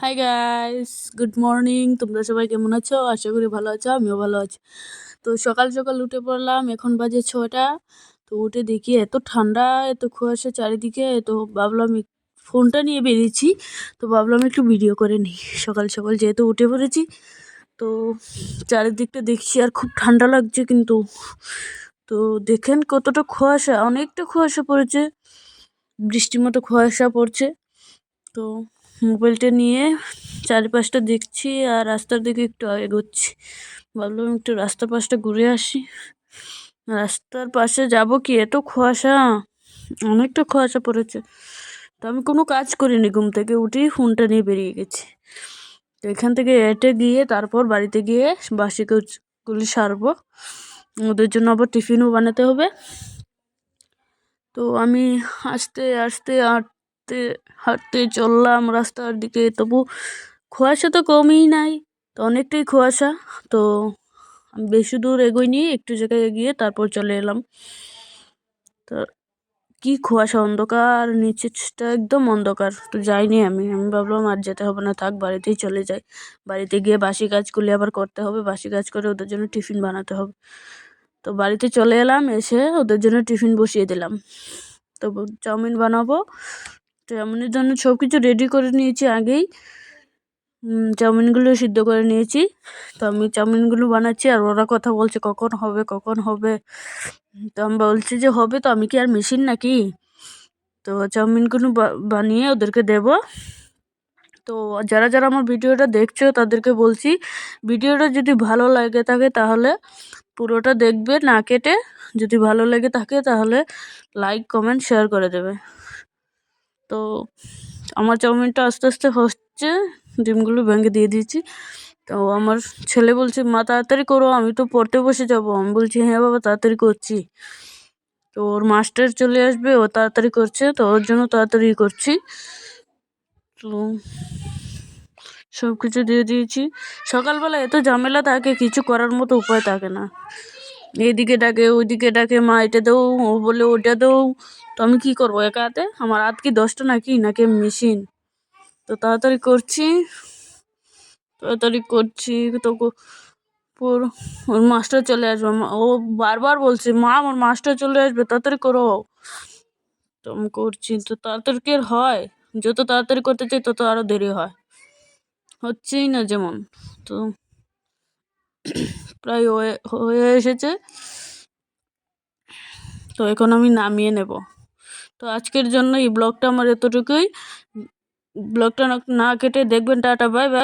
Hi guys, good morning. তোমরা সবাই কেমন আছো? আশা করি ভালো আছো, আমিও ভালো আছি। তো সকাল সকাল উঠে পড়লাম, এখন বাজে 6টা। তো উঠে দেখি এত ঠান্ডা, এত কুয়াশা চারিদিকে। তো ভাবলাম ফোনটা নিয়ে বেরিয়েছি, তো ভাবলাম একটু ভিডিও করে নিই। সকাল সকাল যেহেতু উঠে পড়েছি, তো চারিদিকটা দেখছি আর খুব ঠান্ডা লাগছে কিন্তু। তো দেখেন কতটা কুয়াশা, অনেকটা কুয়াশা পড়েছে, বৃষ্টির মতো কুয়াশা পড়ছে। তো মোবাইলটা নিয়ে চারিপাশটা দেখছি আর রাস্তার দিকে একটু এগোচ্ছি। ভাবলাম একটু রাস্তার পাশটা ঘুরে আসি। রাস্তার পাশে যাব কি, এত কুয়াশা, অনেকটা কুয়াশা পড়েছে। তো আমি কোনো কাজ করিনি, ঘুম থেকে উঠেই ফোনটা নিয়ে বেরিয়ে গেছি। তো এখান থেকে হেঁটে গিয়ে তারপর বাড়িতে গিয়ে বাসি কাজগুলি সারবো, ওদের জন্য আবার টিফিনও বানাতে হবে। তো আমি আস্তে আস্তে হাঁটতে হাঁটতে চললাম রাস্তার দিকে, তবু কুয়াশা তো কমই নাই, তো অনেকটাই কুয়াশা। তো আমি বেশি দূর এগোইনি, একটু জায়গায় এগিয়ে তারপর চলে এলাম। তো কি কুয়াশা, অন্ধকার, নিচেটা একদম অন্ধকার। তো যাইনি আমি ভাবলাম আর যেতে হবে না, থাক, বাড়িতেই চলে যাই। বাড়িতে গিয়ে বাসি কাজগুলি আবার করতে হবে, বাসি কাজ করে ওদের জন্য টিফিন বানাতে হবে। তো বাড়িতে চলে এলাম, এসে ওদের জন্য টিফিন বসিয়ে দিলাম। তো চাউমিন বানাবো, চাউমিনের জন্য সব কিছু রেডি করে নিয়েছি আগেই। চাউমিনগুলো সিদ্ধ করে নিয়েছি। তো আমি চাউমিনগুলো বানাচ্ছি আর ওরা কথা বলছে কখন হবে কখন হবে। তো আমি বলছি যে হবে, তো আমি কি আর মেশিন নাকি। তো চাউমিনগুলো বানিয়ে ওদেরকে দেব। তো যারা যারা আমার ভিডিওটা দেখছো তাদেরকে বলছি, ভিডিওটা যদি ভালো লাগে থাকে তাহলে পুরোটা দেখবে না কেটে। যদি ভালো লেগে থাকে তাহলে লাইক কমেন্ট শেয়ার করে দেবে। তো আমার চাউমিনটা আস্তে আস্তে হচ্ছে, ডিমগুলো ভেঙে দিয়ে দিয়েছি। তো আমার ছেলে বলছে, মা তাড়াতাড়ি করো, আমি তো পড়তে বসে যাবো। আমি বলছি, হ্যাঁ বাবা, তাড়াতাড়ি করছি। তো ওর মাস্টার চলে আসবে, ও তাড়াতাড়ি করছে, তো ওর জন্য তাড়াতাড়ি করছি। তো সব কিছু দিয়ে দিয়েছি। সকালবেলা এত ঝামেলা থাকে, কিছু করার মতো উপায় থাকে না। এইদিকে ডাকে ওইদিকে ডাকে, মা এটা দেও, ও বলে ওটা দেও। তো আমি কি করবো একা হাতে? আমার হাত কি 10টা নাকি মেশিন? তো তাড়াতাড়ি করছি তো ওর মাস্টার চলে আসবে। ও বারবার বলছে, মা আমার মাস্টার চলে আসবে, তাড়াতাড়ি করো। তো আমি করছি, তো তাড়াতাড়ি কি আর হয়? যত তাড়াতাড়ি করতে চাই তত আরো দেরি হয়, হচ্ছেই না যেমন। তো প্রায় হয়ে এসেছে। তো এখন আমি নামিয়ে নেব। তো আজকের জন্য এই ব্লগটা আমার এতটুকুই। ব্লগটা না কেটে দেখবেন। Tata, bye bye.